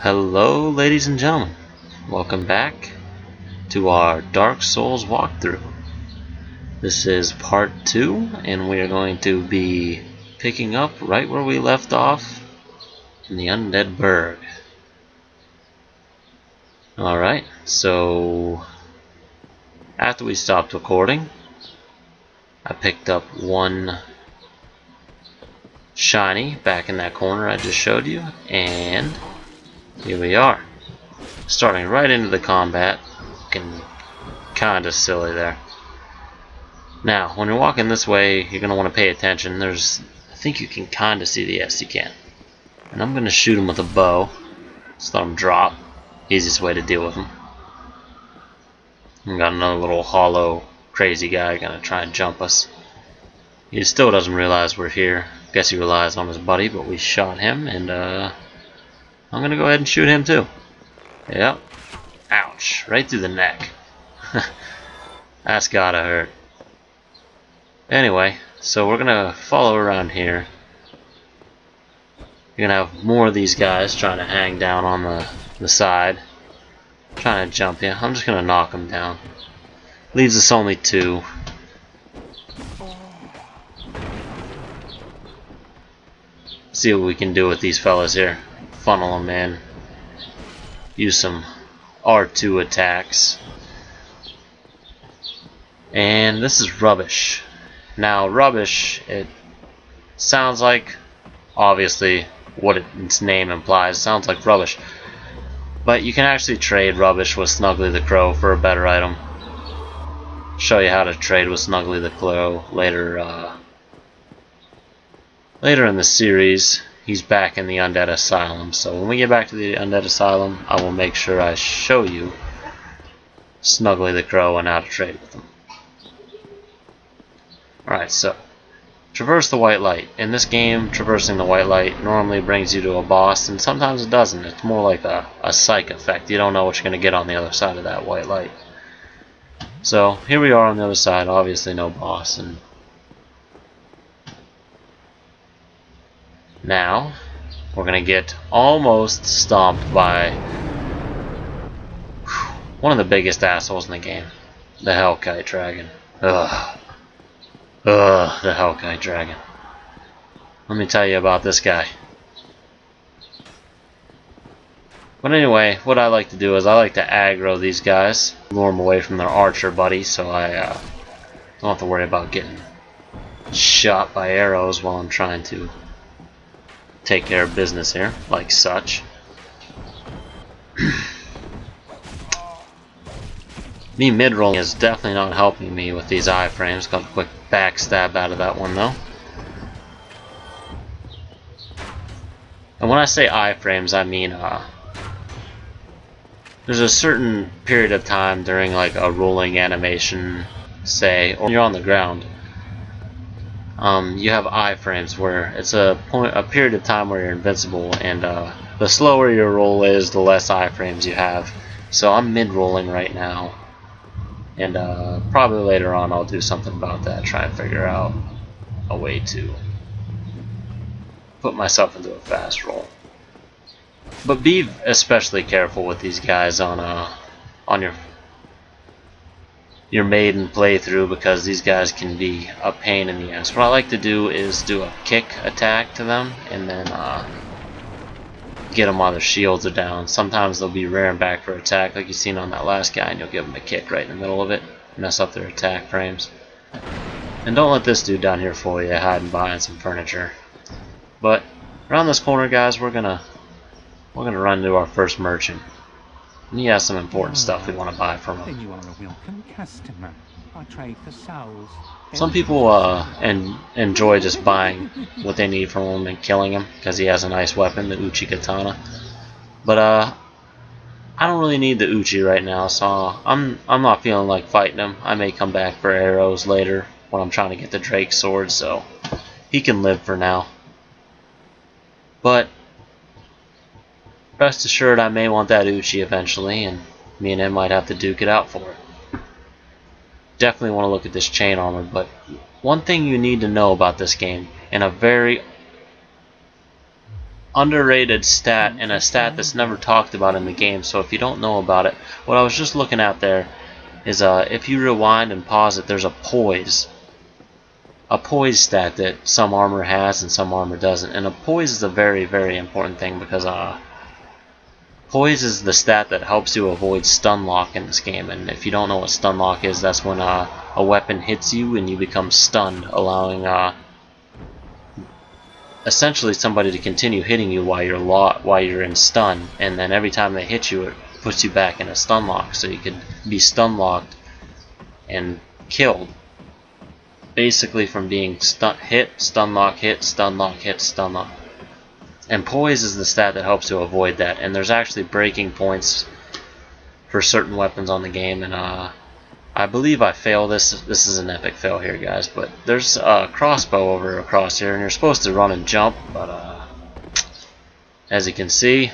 Hello, ladies and gentlemen. Welcome back to our Dark Souls walkthrough. This is part 2, and we are going to be picking up right where we left off in the Undead Burg. Alright, so after we stopped recording, I picked up one shiny back in that corner I just showed you, and here we are. Starting right into the combat. Looking kinda silly there. Now, when you're walking this way, you're gonna want to pay attention. I think you can kinda see the yes, you can. And I'm gonna shoot him with a bow. Just let him drop. Easiest way to deal with him. We got another little hollow, crazy guy gonna try and jump us. He still doesn't realize we're here. Guess he relies on his buddy, but we shot him, and I'm gonna go ahead and shoot him too. Yep. Ouch. Right through the neck. That's gotta hurt. Anyway, so we're gonna follow around here. You're gonna have more of these guys trying to hang down on the side. Trying to jump you. I'm just gonna knock them down. Leaves us only 2. See what we can do with these fellas here. Funnel them in. Use some R2 attacks. And this is rubbish. Now rubbish, it sounds like, obviously what its name implies, sounds like rubbish. But you can actually trade rubbish with Snuggly the Crow for a better item. Show you how to trade with Snuggly the Crow later later in the series. He's back in the Undead Asylum, so when we get back to the Undead Asylum, I will make sure I show you Snuggly the Crow and how to trade with him. Alright, so traverse the white light. In this game, traversing the white light normally brings you to a boss, and sometimes it doesn't. It's more like a psych effect. You don't know what you're going to get on the other side of that white light. So here we are on the other side, obviously no boss, and now we're going to get almost stomped by one of the biggest assholes in the game, the Hellkite Dragon. Ugh. Ugh, the Hellkite Dragon. Let me tell you about this guy. But anyway, what I like to do is I like to aggro these guys, lure them away from their archer buddies, so I don't have to worry about getting shot by arrows while I'm trying to take care of business here, like such. Me mid-rolling is definitely not helping me with these iframes. Got a quick backstab out of that one though. And when I say iframes, I mean there's a certain period of time during like a rolling animation, say, or you're on the ground. You have iframes where it's a period of time where you're invincible, and the slower your roll is, the less iframes you have. So I'm mid-rolling right now. And probably later on I'll do something about that, try and figure out a way to put myself into a fast roll. But be especially careful with these guys on your maiden playthrough, because these guys can be a pain in the ass. What I like to do is do a kick attack to them and then get them while their shields are down. Sometimes they'll be rearing back for attack like you've seen on that last guy, and you'll give them a kick right in the middle of it, mess up their attack frames. And don't let this dude down here fool you, hiding behind some furniture. But around this corner, guys, we're gonna run into our first merchant. And he has some important stuff we want to buy from him. You are a welcome customer. I trade for souls. Some people enjoy just buying what they need from him and killing him because he has a nice weapon, the Uchi Katana. But I don't really need the Uchi right now, so I'm not feeling like fighting him. I may come back for arrows later when I'm trying to get the Drake sword, so he can live for now. But rest assured, I may want that Uchi eventually, and me and him might have to duke it out for it. Definitely want to look at this chain armor, but one thing you need to know about this game, in a very underrated stat and a stat that's never talked about in the game. So if you don't know about it, what I was just looking at there is if you rewind and pause it, there's a poise stat that some armor has and some armor doesn't. And a poise is a very, very important thing because poise is the stat that helps you avoid stun lock in this game. And if you don't know what stun lock is, that's when a weapon hits you and you become stunned, allowing essentially somebody to continue hitting you while you're in stun. And then every time they hit you, it puts you back in a stun lock, so you could be stun locked and killed. Basically from being hit, stun lock, hit, stun lock, hit, stun lock. And poise is the stat that helps to avoid that. And there's actually breaking points for certain weapons on the game. And I believe I fail this. This is an epic fail here, guys. But there's a crossbow over across here, and you're supposed to run and jump. But as you can see,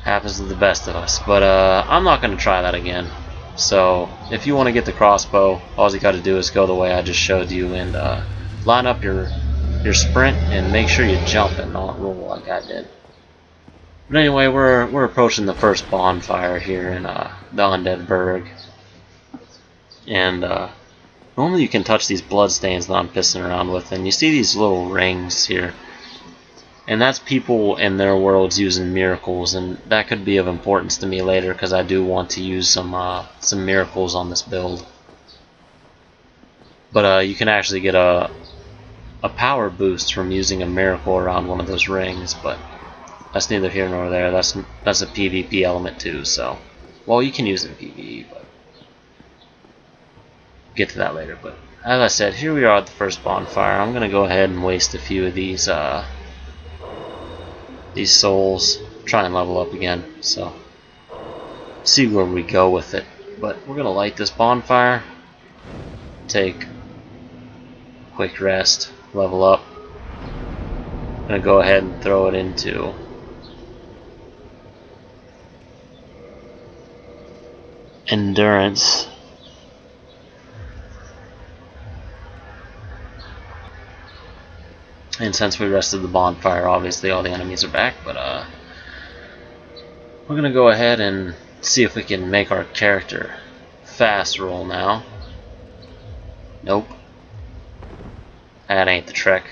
happens to the best of us. But I'm not going to try that again. So if you want to get the crossbow, all you got to do is go the way I just showed you and line up your sprint and make sure you jump and not roll like I did. But anyway, we're approaching the first bonfire here in the Undead Burg, and normally you can touch these blood stains that I'm pissing around with, and you see these little rings here, and that's people in their worlds using miracles, and that could be of importance to me later because I do want to use some miracles on this build. But you can actually get a power boost from using a miracle around one of those rings, but that's neither here nor there. That's a PvP element too, so well, you can use it in PvE, but get to that later. But as I said, here we are at the first bonfire. I'm gonna go ahead and waste a few of these souls, try and level up again, so see where we go with it. But we're gonna light this bonfire, take a quick rest, level up. I'm gonna go ahead and throw it into endurance. And since we rested the bonfire, obviously all the enemies are back, but we're gonna go ahead and see if we can make our character fast roll now. Nope. That ain't the trick.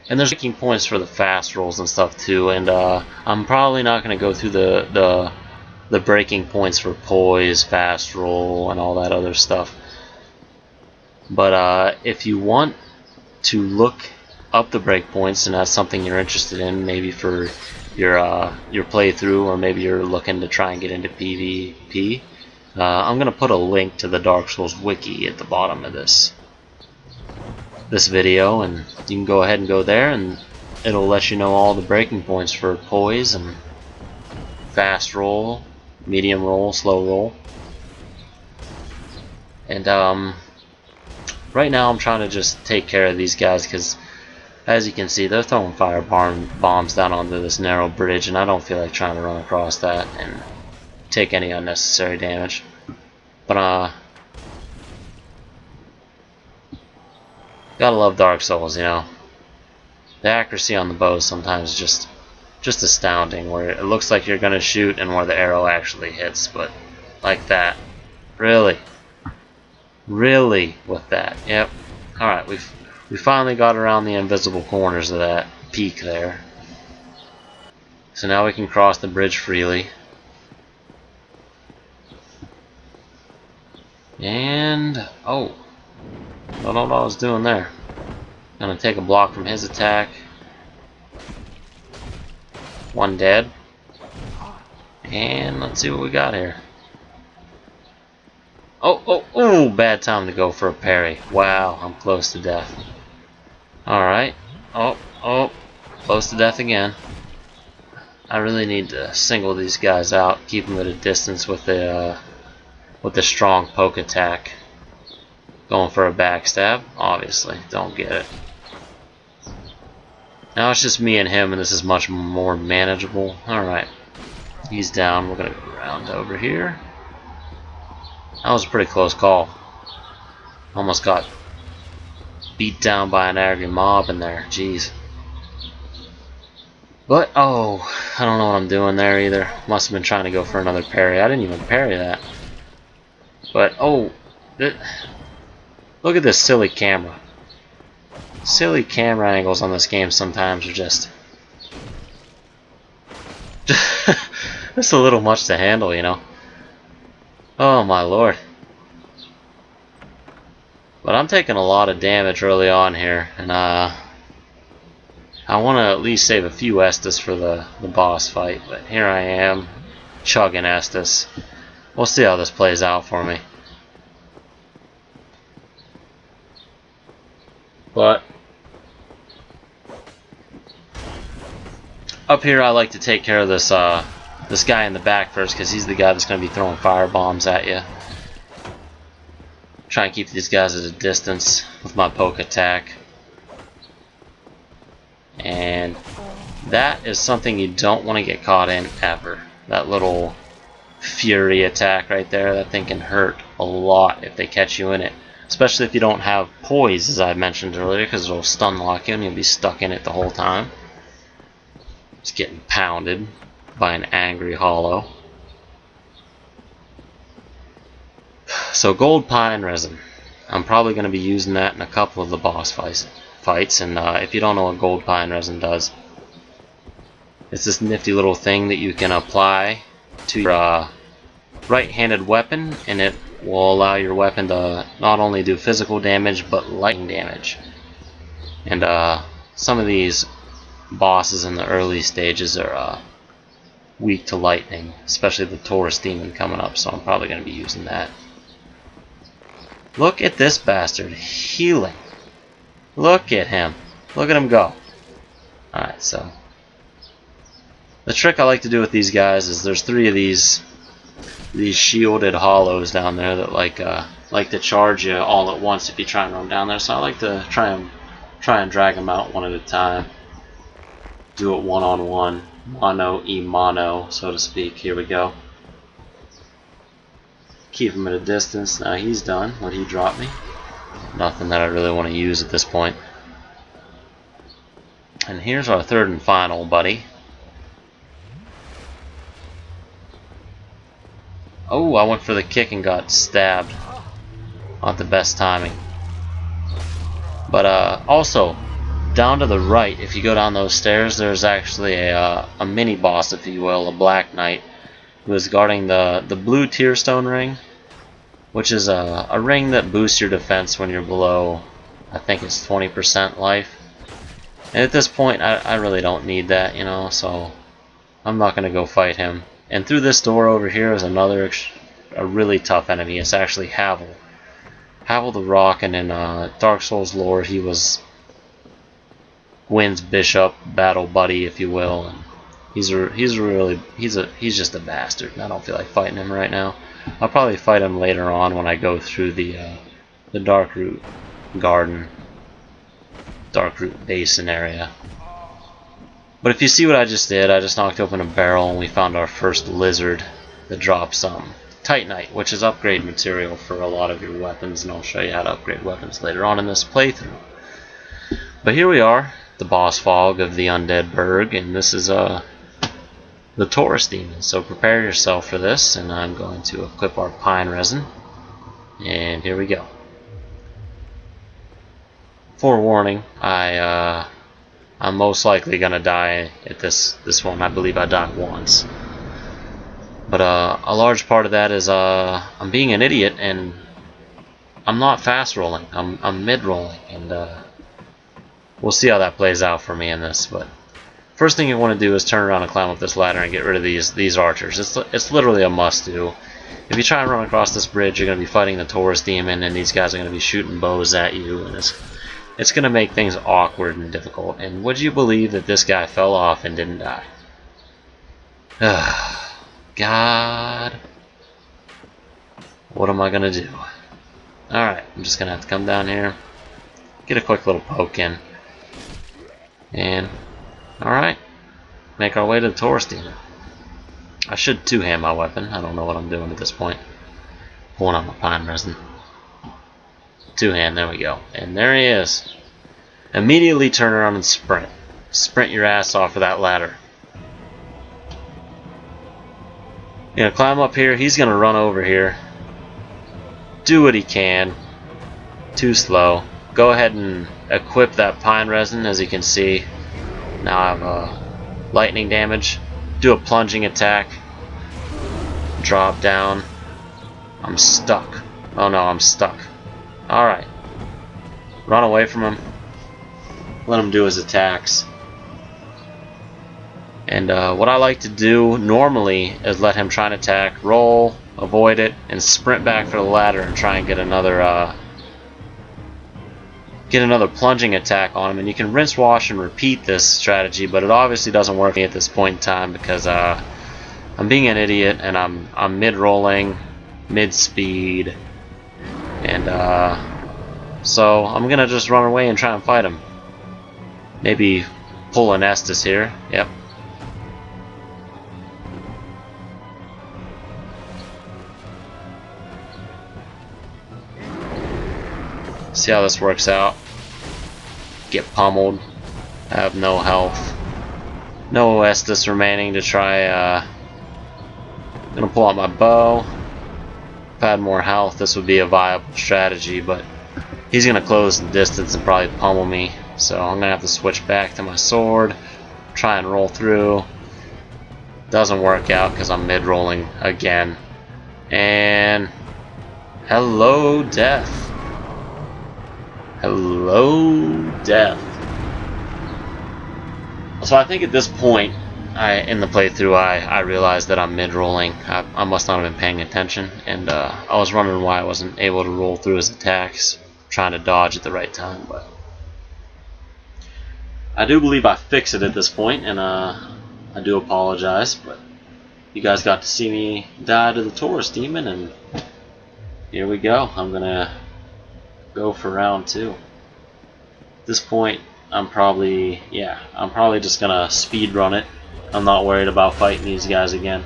And there's making points for the fast rolls and stuff too, and I'm probably not gonna go through the breaking points for poise, fast roll, and all that other stuff. But if you want to look up the breakpoints and that's something you're interested in, maybe for your playthrough, or maybe you're looking to try and get into PvP, I'm gonna put a link to the Dark Souls wiki at the bottom of this video, and you can go ahead and go there, and it'll let you know all the breaking points for poise and fast roll, medium roll, slow roll. And right now I'm trying to just take care of these guys because, as you can see, they're throwing fire bombs down onto this narrow bridge, and I don't feel like trying to run across that and take any unnecessary damage. But gotta love Dark Souls, you know. The accuracy on the bow sometimes is just astounding, where it looks like you're gonna shoot and where the arrow actually hits, but like that. Really with that. Yep. Alright, we finally got around the invisible corners of that peak there. So now we can cross the bridge freely. And oh, I don't know what I was doing there. Gonna take a block from his attack. One dead. And let's see what we got here. Oh, bad time to go for a parry. Wow, I'm close to death. Alright. Oh, close to death again. I really need to single these guys out, keep them at a distance with the strong poke attack. Going for a backstab, obviously, don't get it. Now it's just me and him, and this is much more manageable. Alright, he's down. We're gonna go around over here. That was a pretty close call. Almost got beat down by an angry mob in there. Jeez. But, oh, I don't know what I'm doing there either. Must have been trying to go for another parry. I didn't even parry that. But, oh, look at this silly camera. Silly camera angles on this game sometimes are just a little much to handle, you know. Oh my lord. But I'm taking a lot of damage early on here, and I want to at least save a few Estus for the boss fight. But here I am, chugging Estus. We'll see how this plays out for me. But up here, I like to take care of this this guy in the back first, because he's the guy that's going to be throwing fire bombs at you. Try and keep these guys at a distance with my poke attack. And that is something you don't want to get caught in ever. That little fury attack right there, that thing can hurt a lot if they catch you in it. Especially if you don't have poise, as I mentioned earlier, because it'll stun lock you and you'll be stuck in it the whole time. Just getting pounded by an angry hollow. So gold pine resin. I'm probably going to be using that in a couple of the boss fights. And if you don't know what gold pine resin does, it's this nifty little thing that you can apply to your right-handed weapon, and it will allow your weapon to not only do physical damage but lightning damage. And some of these bosses in the early stages are weak to lightning, especially the Taurus Demon coming up, so I'm probably going to be using that. Look at this bastard healing. Look at him. Look at him go. Alright, so the trick I like to do with these guys is there's 3 of these shielded hollows down there that like to charge you all at once if you try and run down there. So I like to try and drag them out one at a time. Do it one-on-one, mano-y-mano, so to speak. Here we go. Keep him at a distance. Now he's done. What he dropped me? Nothing that I really want to use at this point. And here's our third and final buddy. Oh, I went for the kick and got stabbed. Not the best timing. But also, down to the right, if you go down those stairs, there's actually a mini boss, if you will, a Black Knight, who is guarding the blue Tearstone ring, which is a ring that boosts your defense when you're below, I think it's 20% life. And at this point, I really don't need that, you know, so I'm not going to go fight him. And through this door over here is a really tough enemy. It's actually Havel. Havel the Rock, and in Dark Souls lore, he was Gwyn's bishop, battle buddy, if you will. And he's just a bastard. I don't feel like fighting him right now. I'll probably fight him later on when I go through the Darkroot Garden, Darkroot Basin area. But if you see what I just did, I just knocked open a barrel and we found our first lizard that drops some Titanite, which is upgrade material for a lot of your weapons, and I'll show you how to upgrade weapons later on in this playthrough. But here we are, the boss fog of the undead Burg, and this is the Taurus Demon. So prepare yourself for this, and I'm going to equip our pine resin, and here we go. Forewarning, I'm most likely gonna die at this one. I believe I died once. But a large part of that is I'm being an idiot, and I'm not fast rolling. I'm mid rolling, and we'll see how that plays out for me in this. But first thing you want to do is turn around and climb up this ladder and get rid of these archers. It's literally a must do. If you try and run across this bridge, you're gonna be fighting the Taurus Demon, and these guys are gonna be shooting bows at you, and it's gonna make things awkward and difficult. And would you believe that this guy fell off and didn't die? God, what am I gonna do? Alright, I'm just gonna have to come down here, get a quick little poke in, and alright, make our way to the Taurus Demon. I should two-hand my weapon. I don't know what I'm doing at this point. Pulling out my pine resin. Two-hand, there we go. And there he is. Immediately turn around and sprint. Sprint your ass off of that ladder. You know, climb up here. He's gonna run over here. Do what he can. Too slow. Go ahead and equip that pine resin, as you can see. Now I have lightning damage. Do a plunging attack. Drop down. I'm stuck. Oh no, I'm stuck. Alright. Run away from him. Let him do his attacks. And what I like to do normally is let him try and attack, roll, avoid it, and sprint back for the ladder and try and get another plunging attack on him. And you can rinse, wash, and repeat this strategy, but it obviously doesn't work for me at this point in time because I'm being an idiot and I'm mid-rolling, mid-speed, and so I'm gonna just run away and try and fight him. Maybe pull an Estus here. Yep. See how this works out. Get pummeled. I have no health. No Estus remaining to try. Gonna pull out my bow. If I had more health, this would be a viable strategy, but he's gonna close the distance and probably pummel me. So I'm gonna have to switch back to my sword. Try and roll through. Doesn't work out because I'm mid-rolling again. And hello, death. Hello, death. So I think at this point, in the playthrough, I realized that I'm mid-rolling. I must not have been paying attention, and I was wondering why I wasn't able to roll through his attacks, trying to dodge at the right time. But I do believe I fixed it at this point, and I do apologize. But you guys got to see me die to the Taurus Demon, and here we go. I'm gonna go for round 2. At this point, I'm probably just gonna speed run it. I'm not worried about fighting these guys again.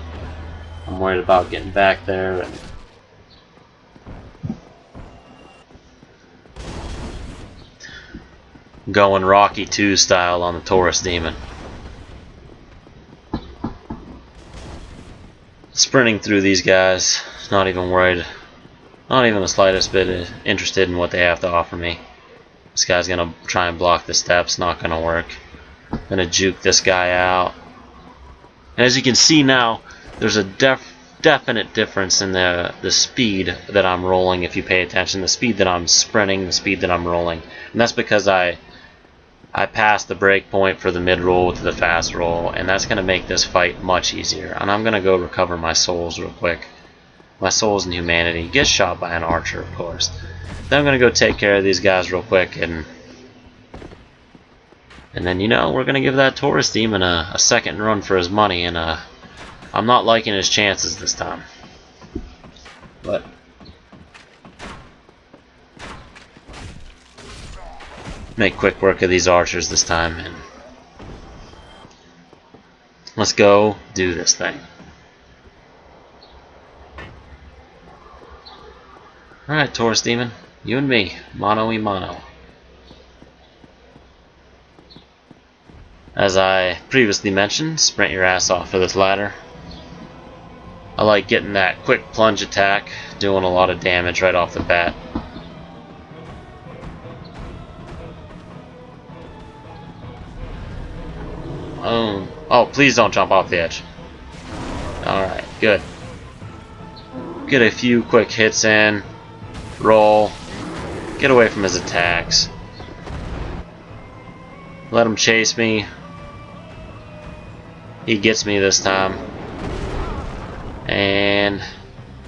I'm worried about getting back there and going Rocky 2 style on the Taurus Demon. Sprinting through these guys, not even worried. Not even the slightest bit interested in what they have to offer me. This guy's gonna try and block the steps, not gonna work. Gonna juke this guy out. And as you can see now, there's a definite difference in the speed that I'm rolling if you pay attention. The speed that I'm sprinting, the speed that I'm rolling. And that's because I passed the break point for the mid roll to the fast roll, and that's gonna make this fight much easier. And I'm gonna go recover my souls real quick. My souls and humanity. Get shot by an archer, of course. Then I'm gonna go take care of these guys real quick, and then, you know, we're gonna give that Taurus Demon a second run for his money, and I'm not liking his chances this time. But make quick work of these archers this time, and let's go do this thing. Alright, Taurus Demon, you and me, mano y mano. As I previously mentioned, sprint your ass off for this ladder. I like getting that quick plunge attack, doing a lot of damage right off the bat. Oh, please don't jump off the edge. Alright, good. Get a few quick hits in. Roll. Get away from his attacks. Let him chase me. He gets me this time. And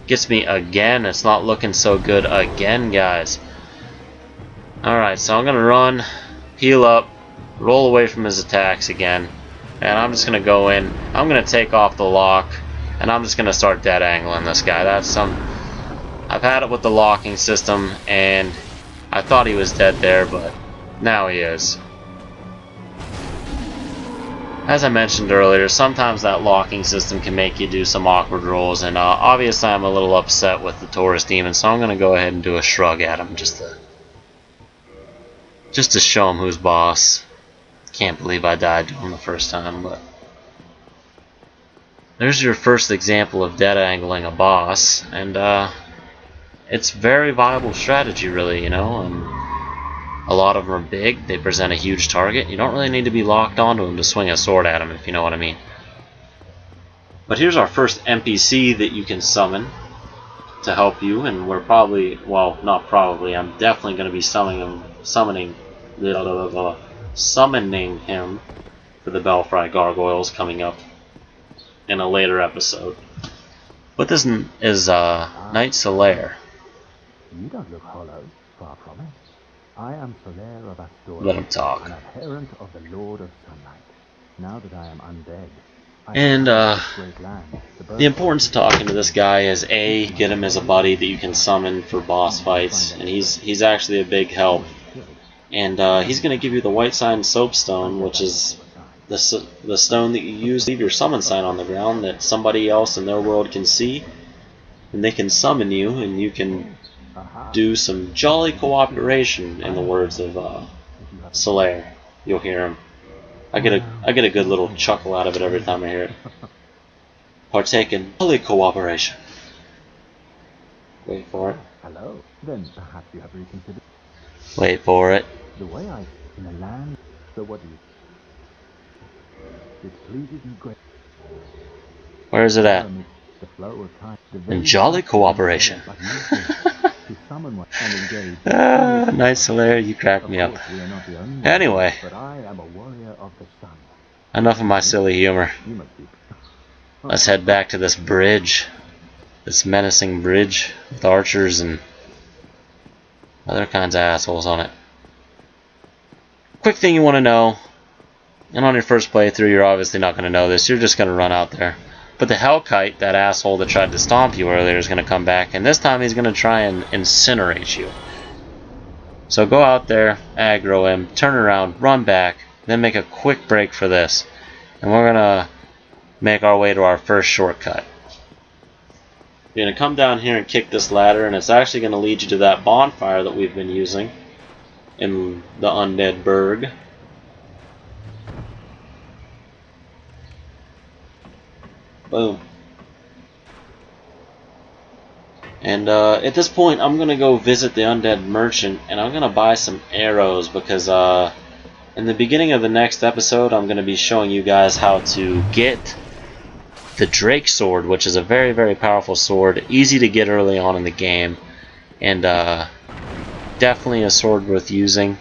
gets me again. It's not looking so good again, guys. Alright, so I'm going to run, heal up, roll away from his attacks again. And I'm just going to go in. I'm going to take off the lock. And I'm just going to start dead angling this guy. I've had it with the locking system, and I thought he was dead there, but now he is. As I mentioned earlier, sometimes that locking system can make you do some awkward rolls, and obviously I'm a little upset with the Taurus Demon, so I'm going to go ahead and do a shrug at him just to show him who's boss. Can't believe I died to him the first time, but there's your first example of dead angling a boss, and it's very viable strategy, really, you know. A lot of them are big, they present a huge target. You don't really need to be locked onto them to swing a sword at them, if you know what I mean. But here's our first NPC that you can summon to help you, and we're probably, well, not probably, I'm definitely going to be summoning him for the Belfry Gargoyles coming up in a later episode. But this is Knight Solaire. You don't look hollow, far from it. I am Solaire of Astoria, Let him talk. an adherent of the Lord of Sunlight. Now that I am undead, And the importance of talking to this guy is A, get him as a buddy that you can summon for boss fights, and he's actually a big help. And he's going to give you the White Sign Soapstone, which is the stone that you use to leave your summon sign on the ground that somebody else in their world can see, and they can summon you, and you can do some jolly cooperation, in the words of Solaire. You'll hear him. I get a good little chuckle out of it every time I hear it. Partake in jolly cooperation. Wait for it. Hello. Then perhaps you have reconsidered. Wait for it. The way I in a land. So what do you? It pleases me great. Where is it at? The flow of time. In jolly cooperation. To summon one and engage. Knight Solaire, you crack me up. We are not the only Anyway, but I am a warrior of the sun. enough of my silly humor. You must be. Let's head back to this bridge. This menacing bridge with archers and other kinds of assholes on it. Quick thing you want to know, and on your first playthrough you're obviously not going to know this, you're just going to run out there. But the Hellkite, that asshole that tried to stomp you earlier, is going to come back, and this time he's going to try and incinerate you. So go out there, aggro him, turn around, run back, then make a quick break for this. And we're going to make our way to our first shortcut. You're going to come down here and kick this ladder, and it's actually going to lead you to that bonfire that we've been using in the Undead Burg. Boom. And at this point, I'm going to go visit the Undead Merchant, and I'm going to buy some arrows, because in the beginning of the next episode, I'm going to be showing you guys how to get the Drake Sword, which is a very, very powerful sword, easy to get early on in the game, and definitely a sword worth using.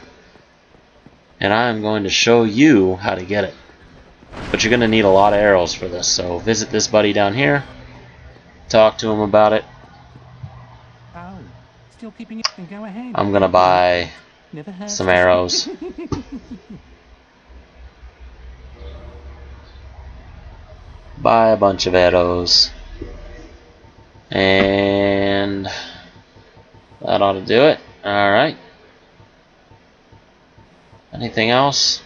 And I'm going to show you how to get it. But you're going to need a lot of arrows for this, so visit this buddy down here, talk to him about it. Oh, still keeping it, then go ahead. I'm going to buy Never heard some arrows. Buy a bunch of arrows. And that ought to do it. Alright. Anything else?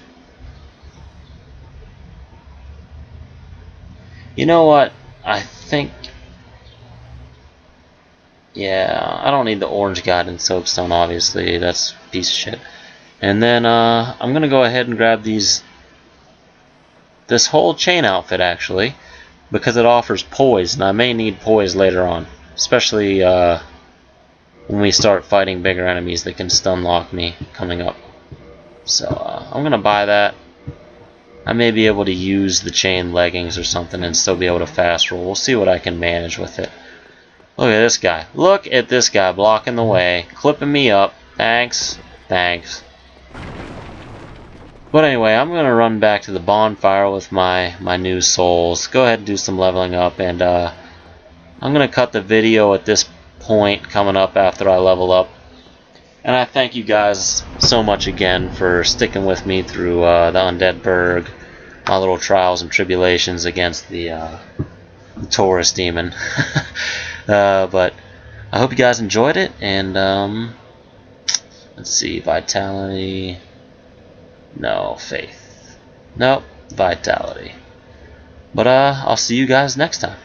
You know what? I think... yeah, I don't need the orange guidance soapstone, obviously. That's a piece of shit. And then I'm going to go ahead and grab this whole chain outfit, actually, because it offers poise, and I may need poise later on. Especially when we start fighting bigger enemies that can stun lock me coming up. So I'm going to buy that. I may be able to use the chain leggings or something and still be able to fast roll. We'll see what I can manage with it. Look at this guy. Look at this guy blocking the way, clipping me up. Thanks. Thanks. But anyway, I'm going to run back to the bonfire with my new souls. Go ahead and do some leveling up, and I'm going to cut the video at this point coming up after I level up. And I thank you guys so much again for sticking with me through the Undead Burg, my little trials and tribulations against the Taurus Demon. But I hope you guys enjoyed it, and let's see, vitality, no, faith, nope, vitality. But I'll see you guys next time.